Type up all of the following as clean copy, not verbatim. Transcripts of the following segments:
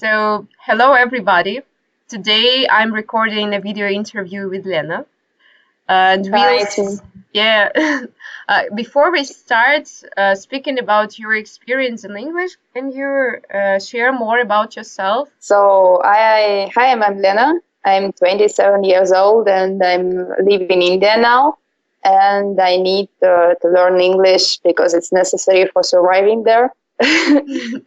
So, hello everybody. Today I'm recording a video interview with Lena. And Hi, it's me. yeah, before we start speaking about your experience in English, can you share more about yourself? Hi, I'm Lena. I'm 27 years old and I'm living in India now. And I need to learn English because it's necessary for surviving there. And,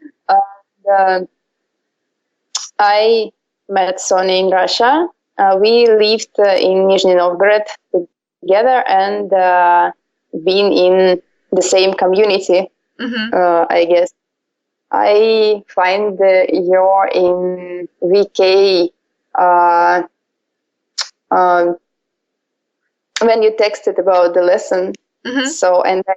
I met Sonia in Russia. We lived in Nizhny Novgorod together and been in the same community, I guess. I find you're in VK when you texted about the lesson. So, and I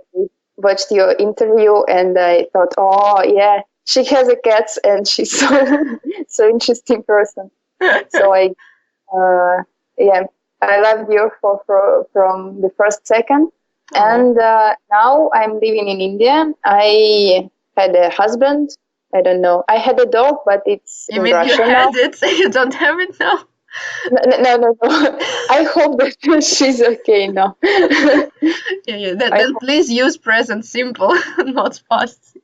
watched your interview and I thought, oh yeah, she has a cat and she's so interesting person. So I loved you from the first second. And now I'm living in India. I had a husband. I don't know. I had a dog, but it's You in mean Russia you now. had it? You don't have it now? No. I hope that she's okay now. Yeah. Then please use present simple, not past.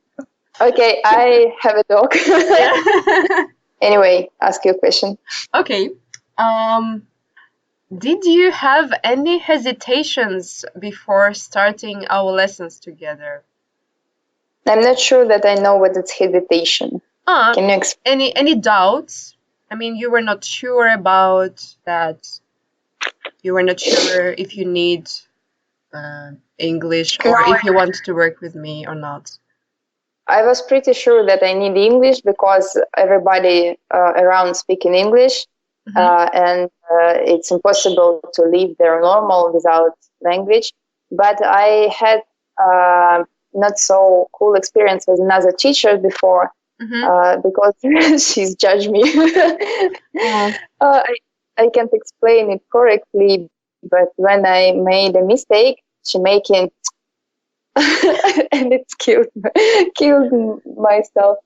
Okay, I have a dog. Yeah. Anyway, ask your question. Okay. Did you have any hesitations before starting our lessons together? I'm not sure that I know what is hesitation. Can you explain? Any doubts? I mean, you were not sure about that. You were not sure if you need English or if you want to work with me or not. I was pretty sure that I need English because everybody around speaking English, and it's impossible to live there normal without language. But I had not so cool experience with another teacher before because she's judged me. I can't explain it correctly, but when I made a mistake, she make it and it's killed myself.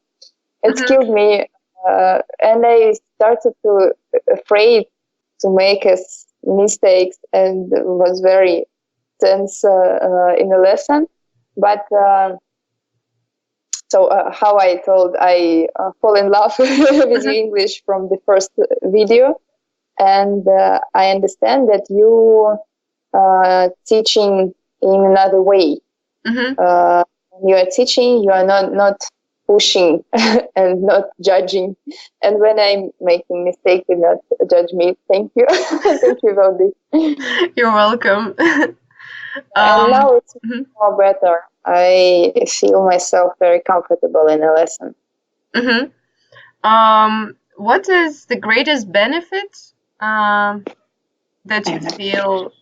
It's killed me, and I started to afraid to make mistakes and was very tense in the lesson. But how I told, I fall in love with English from the first video, and I understand that you teaching in another way. You are teaching, you are not pushing and not judging. And when I'm making mistakes, do not judge me. Thank you. Thank you about this. You're welcome. And now it's more better. I feel myself very comfortable in a lesson. What is the greatest benefit that you feel?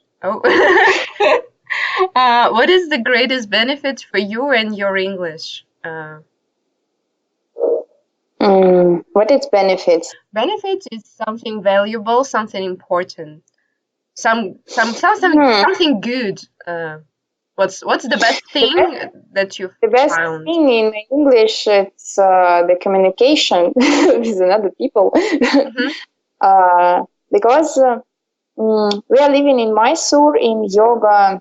What is the greatest benefit for you and your English? What is benefits? Benefits is something valuable, something important, something good. What's the best thing that you've The best found? thing in English it's the communication with other people. Because we are living in Mysore in yoga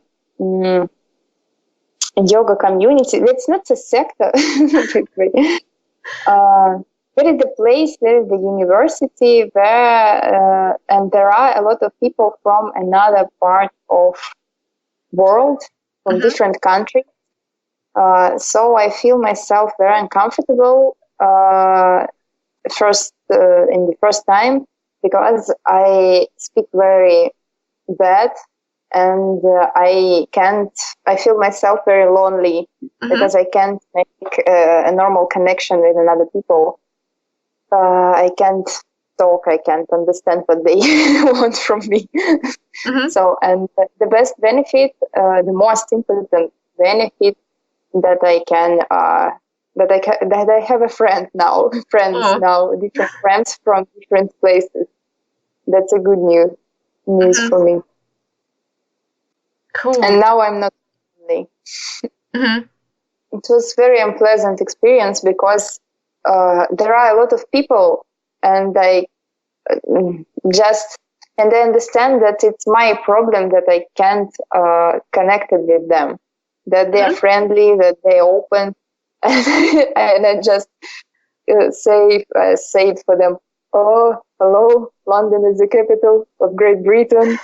community. It's not a sector. There is the place, there is the university where, and there are a lot of people from another part of world, from different countries. So I feel myself very uncomfortable in the first time because I speak very bad and I feel myself very lonely because I can't make a normal connection with another people. I can't talk, I can't understand what they want from me. So, and the best benefit, the most important benefit that I have a friend now, different friends from different places. That's a good news for me. Cool. And now I'm not lonely. It was very unpleasant experience because there are a lot of people, and I understand that it's my problem that I can't connect it with them, that they are friendly, that they open, and I just say it for them. Oh, hello, London is the capital of Great Britain.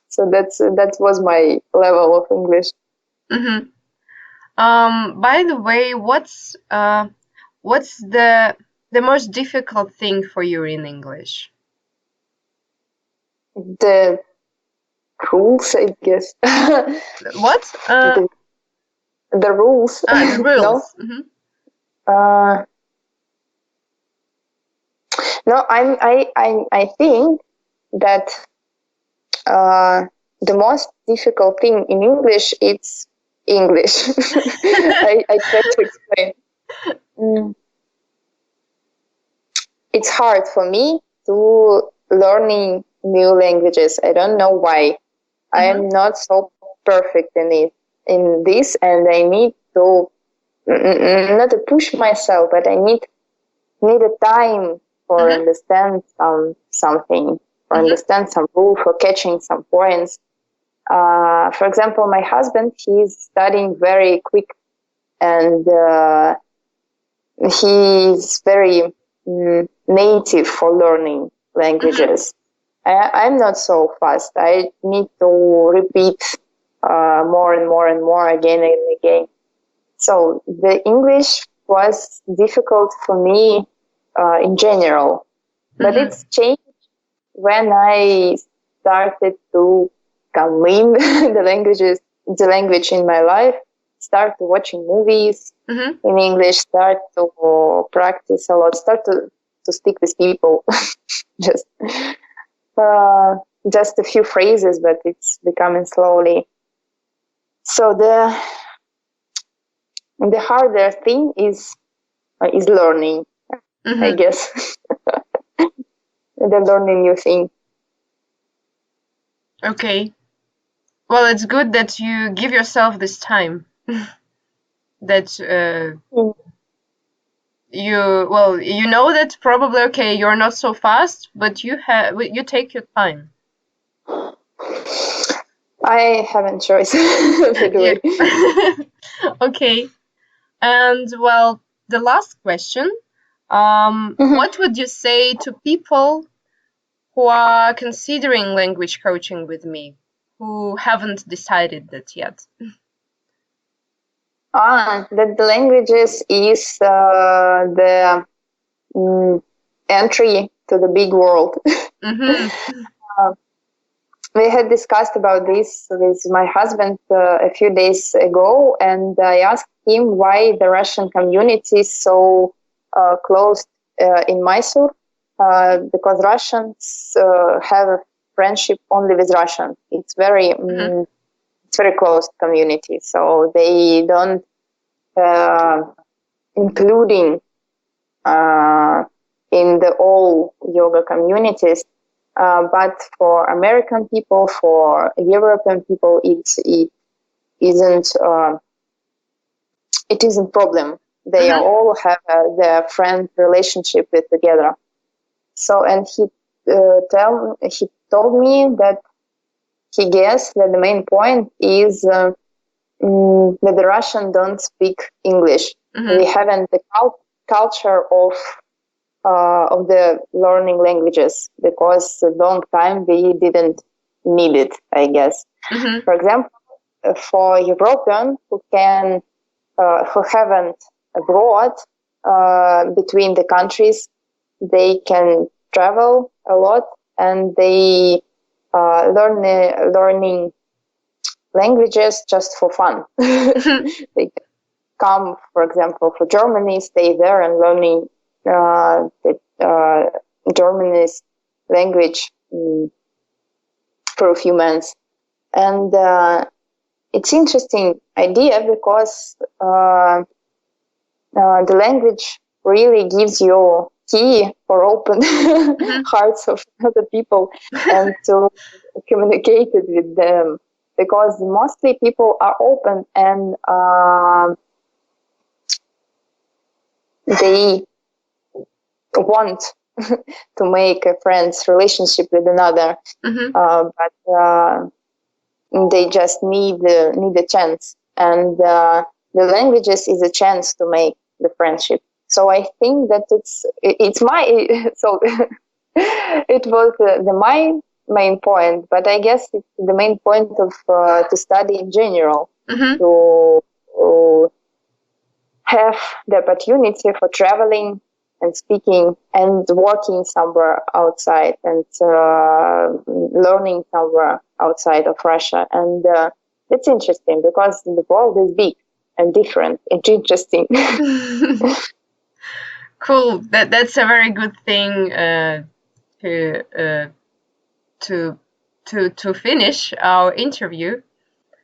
So that was my level of English. By the way, what's the most difficult thing for you in English? The rules, I guess. What? The rules. The rules. No? No, I think that the most difficult thing in English is English. I try to explain. It's hard for me to learning new languages. I don't know why. I am not so perfect in this, and I need to not to push myself, but I need a time for understand something, for understand some rule, for catching some points. For example, my husband, he's studying very quick, and he's very native for learning languages. I'm not so fast. I need to repeat more and more and more again and again. So the English was difficult for me in general, but it's changed when I started to combine the language in my life, start watching movies in English, start to practice a lot, start to speak with people. just a few phrases, but it's becoming slowly. So the harder thing is learning, I guess. The learning new thing. Okay. Well, it's good that you give yourself this time. That you know that probably okay, you're not so fast, but you take your time. I haven't choice. By the way. Okay. And well, the last question. What would you say to people who are considering language coaching with me, who haven't decided that yet? That the languages is the entry to the big world. We had discussed about this with my husband a few days ago, and I asked him why the Russian community is so closed in Mysore, because Russians have a friendship only with Russian. It's very closed community, so they don't including in the all yoga communities. But for American people, for European people, it isn't problem. They all have their friend relationship with together. So, and he told me that he guessed that the main point is that the Russian don't speak English. We haven't the culture of the learning languages, because a long time we didn't need it, I guess. For example, for European who haven't abroad between the countries, they can travel a lot, and they learning languages just for fun. They come, for example, for Germany, stay there and learning the Germany's language for a few months. And it's interesting idea, because the language really gives you key for open hearts of other people and to communicate it with them, because mostly people are open and they want to make a friend's relationship with another, but they just need a chance, and the languages is a chance to make the friendship. So I think that it's my so it was my main point, but I guess it's the main point of to study in general, to have the opportunity for traveling and speaking and working somewhere outside and learning somewhere outside of Russia. And it's interesting because the world is big and different and interesting. Cool. That's a very good thing to finish our interview.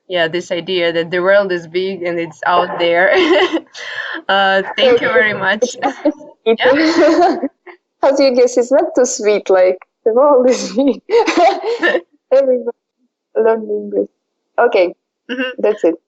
Yeah, this idea that the world is big and it's out there. Thank you very much. Yeah. How do you guess? It's not too sweet. Like the world is big. Everybody learn English. Okay, that's it.